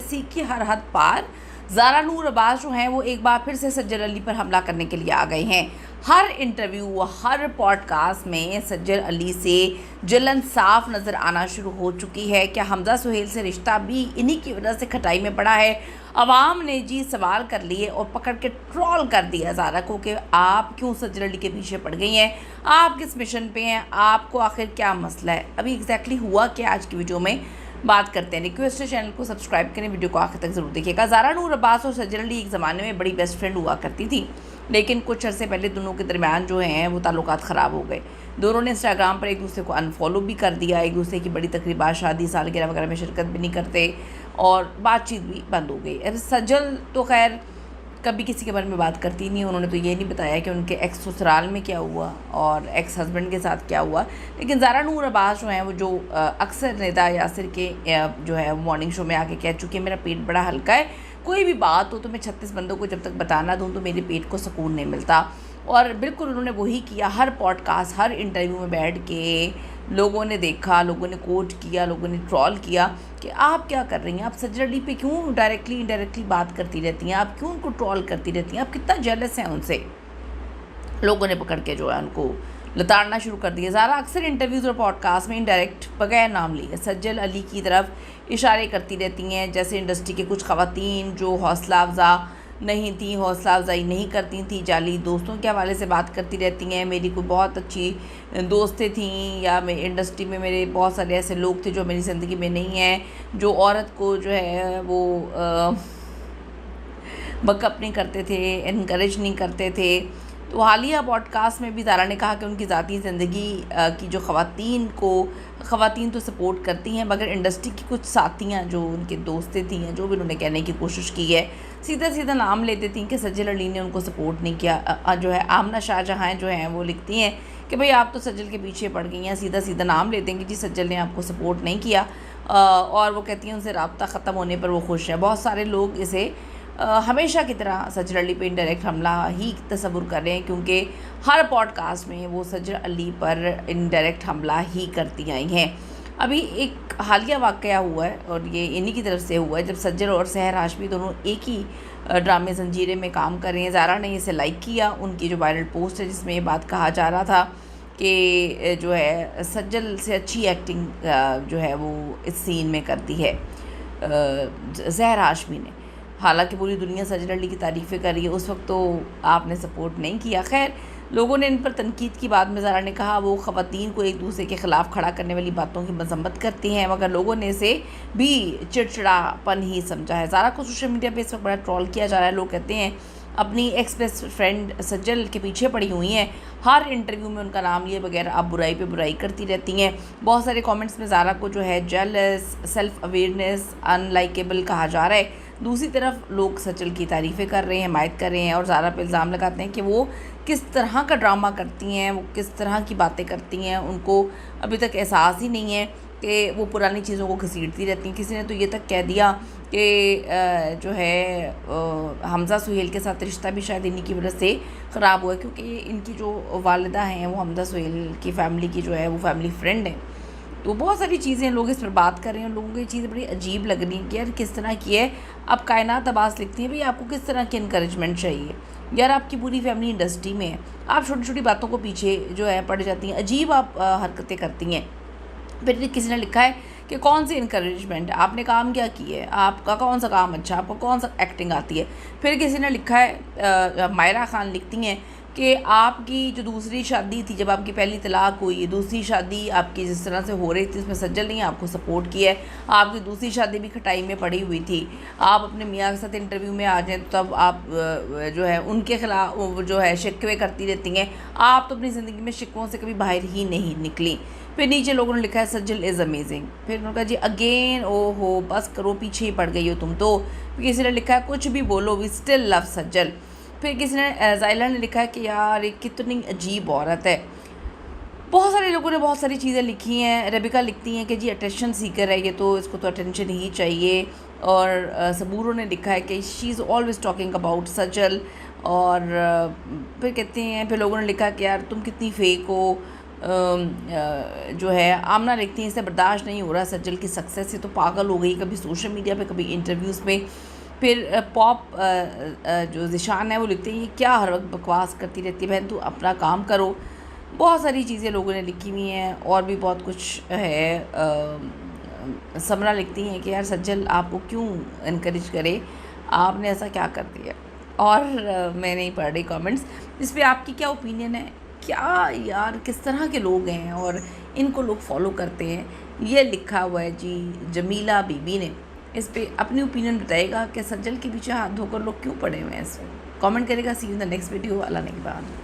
Jealousy की हर हद पार। ज़ारा नूर अब्बास जो हैं वो एक बार फिर से सज्जल अली पर हमला करने के लिए आ गए हैं। हर इंटरव्यू, हर पॉडकास्ट में सज्जल अली से जलन साफ नज़र आना शुरू हो चुकी है। क्या हमज़ा सुहेल से रिश्ता भी इन्हीं की वजह से खटाई में पड़ा है? अवाम ने जी सवाल कर लिए और पकड़ के ट्रोल कर दिया ज़ारा को कि आप क्यों सज्जल अली के पीछे पड़ गई हैं, आप किस मिशन पे हैं, आपको आखिर क्या मसला है। अभी एग्जैक्टली हुआ क्या, आज की वीडियो में बात करते हैं। रिक्वेस्ट है चैनल को सब्सक्राइब करें, वीडियो को आखिर तक ज़रूर देखिएगा। ज़ारा नूर अब्बास और सज्जल अली एक ज़माने में बड़ी बेस्ट फ्रेंड हुआ करती थी, लेकिन कुछ अरसे पहले दोनों के दरमियान जो हैं वो ताल्लुकात ख़राब हो गए। दोनों ने इंस्टाग्राम पर एक दूसरे को अनफॉलो भी कर दिया, एक दूसरे की बड़ी तकरीबात, शादी, सालगिरह वगैरह में शिरकत भी नहीं करते और बातचीत भी बंद हो गई। अब सज्जल तो खैर कभी किसी के बारे में बात करती नहीं, उन्होंने तो ये नहीं बताया कि उनके एक्स ससुराल में क्या हुआ और एक्स हस्बैंड के साथ क्या हुआ। लेकिन ज़ारा नूर अब्बास जो हैं वो जो अक्सर निदा यासिर के जो है मॉर्निंग शो में आके कह चुकी है, मेरा पेट बड़ा हल्का है, कोई भी बात हो तो मैं 36 बंदों को जब तक बताना दूँ तो मेरे पेट को सुकून नहीं मिलता। और बिल्कुल उन्होंने वही किया। हर पॉडकास्ट, हर इंटरव्यू में बैठ के लोगों ने देखा, लोगों ने कोट किया, लोगों ने ट्रोल किया कि आप क्या कर रही हैं, आप सज्जल अली पे क्यों डायरेक्टली इनडायरेक्टली बात करती रहती हैं, आप क्यों उनको ट्रोल करती रहती हैं, आप कितना जेलस हैं उनसे। लोगों ने पकड़ के जो है उनको लताड़ना शुरू कर दिया। ज़ारा अक्सर इंटरव्यूज़ और पॉडकास्ट में इनडायरेक्ट बगैर नाम लिए सज्जल अली की तरफ इशारे करती रहती हैं, जैसे इंडस्ट्री के कुछ ख़वातीन जो हौसला अफजा नहीं थी, हौसला अफजाई नहीं करती थी, जाली दोस्तों के हवाले से बात करती रहती हैं। मेरी कोई बहुत अच्छी दोस्तें थी या मैं इंडस्ट्री में मेरे बहुत सारे ऐसे लोग थे जो मेरी ज़िंदगी में नहीं हैं, जो औरत को जो है वो बकअप नहीं करते थे, इनकरेज नहीं करते थे। तो हालिया पॉडकास्ट में भी ज़ारा ने कहा कि उनकी ज़ाती ज़िंदगी की जो ख़वातीन तो सपोर्ट करती हैं, मगर इंडस्ट्री की कुछ साथियाँ जो उनके दोस्तें थी हैं, जो भी उन्होंने कहने की कोशिश की है, सीधा सीधा नाम लेती थी कि सज्जल अली ने उनको सपोर्ट नहीं किया। जो है आमना शाहजहां जो हैं वो लिखती हैं कि भाई आप तो सज्जल के पीछे पड़ गई हैं, सीधा सीधा नाम लेते हैं कि जी सज्जल ने आपको सपोर्ट नहीं किया। और वो कहती हैं उनसे रब्ता ख़त्म होने पर वो खुश है। बहुत सारे लोग इसे हमेशा की तरह सज्जल अली पे इनडायरेक्ट हमला ही तस्वुर कर रहे हैं, क्योंकि हर पॉडकास्ट में वो सज्जल अली पर इनडायरेक्ट हमला ही करती आई हैं। अभी एक हालिया वाक़या हुआ है और ये इन्हीं की तरफ से हुआ है, जब सज्जल और सहर हाशमी दोनों एक ही ड्रामे ज़ंजीरे में काम कर रहे हैं। ज़ारा ने इसे लाइक किया, उनकी जो वायरल पोस्ट है जिसमें ये बात कहा जा रहा था कि जो है सज्जल से अच्छी एक्टिंग जो है वो इस सीन में करती है सहर हाशमी ने। हालांकि पूरी दुनिया सज्जल अली की तारीफ़ें कर रही है, उस वक्त तो आपने सपोर्ट नहीं किया। खैर, लोगों ने इन पर तनकीद की। बाद में ज़ारा ने कहा वो ख़वातीन को एक दूसरे के ख़िलाफ़ खड़ा करने वाली बातों की मजम्मत करती हैं, मगर लोगों ने इसे भी चिड़चिड़ापन ही समझा है। ज़ारा को सोशल मीडिया पे इस वक्त बड़ा ट्रोल किया जा रहा है। लोग कहते हैं अपनी एक्स बेस्ट फ्रेंड सज्जल के पीछे पड़ी हुई हैं, हर इंटरव्यू में उनका नाम लिए बगैर आप बुराई पे बुराई करती रहती हैं। बहुत सारे कमेंट्स में ज़ारा को जो है जेलस, सेल्फ अवेयरनेस, अनलाइकेबल कहा जा रहा है। दूसरी तरफ लोग सज्जल की तारीफ़ें कर रहे हैं, हिमायत कर रहे हैं और ज़ारा पे इल्ज़ाम लगाते हैं कि वो किस तरह का ड्रामा करती हैं, वो किस तरह की बातें करती हैं। उनको अभी तक एहसास ही नहीं है कि वो पुरानी चीज़ों को घसीटती रहती हैं। किसी ने तो ये तक कह दिया कि जो है हमज़ा सुहेल के साथ रिश्ता भी शायद इन्हीं की वजह से ख़राब हुआ है, क्योंकि इनकी जो वालिदा हैं वो हमज़ा सुहेल की फ़ैमिली की जो है वो फैमिली फ्रेंड है। तो बहुत सारी चीज़ें लोग इस पर बात कर रहे हैं। लोगों को ये चीज़ें बड़ी अजीब लग रही हैं कि यार किस तरह की है। अब कायनात अब्बास लिखती हैं भाई आपको किस तरह की इनकरेजमेंट चाहिए, यार आपकी पूरी फैमिली इंडस्ट्री में है, आप छोटी छोटी बातों को पीछे जो है पड़ जाती हैं, अजीब आप हरकतें करती हैं। फिर किसी ने लिखा है कि कौन सी इनकरेजमेंट, आपने काम क्या किया है, आपका कौन सा काम अच्छा, आपको कौन सा एक्टिंग आती है। फिर किसी ने लिखा है, मायरा खान लिखती हैं कि आपकी जो दूसरी शादी थी, जब आपकी पहली तलाक हुई, दूसरी शादी आपकी जिस तरह से हो रही थी उसमें सज्जल ने आपको सपोर्ट किया है, आपकी दूसरी शादी भी खटाई में पड़ी हुई थी, आप अपने मियाँ के साथ इंटरव्यू में आ जाएँ तो तब आप जो है उनके खिलाफ जो है शिकवे करती रहती हैं। आप तो अपनी ज़िंदगी में शिकवों से कभी बाहर ही नहीं निकली। फिर नीचे लोगों ने लिखा है सज्जल इज़ अमेजिंग। फिर उन्होंने कहा जी अगेन ओहो बस करो, पीछे ही पड़ गई हो तुम तो। फिर किसी ने लिखा है कुछ भी बोलो वी स्टिल लव सज्जल। फिर किसी ने ज़ाइला ने लिखा है कि यार ये कितनी अजीब औरत है। बहुत सारे लोगों ने बहुत सारी चीज़ें लिखी हैं। रेबिका लिखती हैं कि जी अटेंशन सीकर है ये, तो इसको तो अटेंशन ही चाहिए। और सबूरों ने लिखा है कि she is always talking about सज्जल। और फिर कहते हैं, फिर लोगों ने लिखा कि यार तुम कितनी फेक हो, जो है आमना लिखती हैं, इसे बर्दाश्त नहीं हो रहा सज्जल की सक्सेस से तो पागल हो गई, कभी सोशल मीडिया पे कभी इंटरव्यूज़ में। फिर पॉप जो ज़िशान है वो लिखते हैं, ये क्या हर वक्त बकवास करती रहती है, बहन तू अपना काम करो। बहुत सारी चीज़ें लोगों ने लिखी हुई हैं और भी बहुत कुछ है। समरा लिखती हैं कि यार सज्जल आपको क्यों इनकरेज करे, आपने ऐसा क्या कर दिया। और मैं नहीं पढ़ रही कमेंट्स, इस पे आपकी क्या ओपिनियन है, क्या यार किस तरह के लोग हैं और इनको लोग फॉलो करते हैं। ये लिखा हुआ है जी जमीला बीबी ने, इस पे अपनी ओपिनियन बताएगा कि सज्जल के पीछे हाथ धोकर लोग क्यों पड़े हुए हैं। इस कमेंट करेगा। See you in the next video. Allah ने के बाद।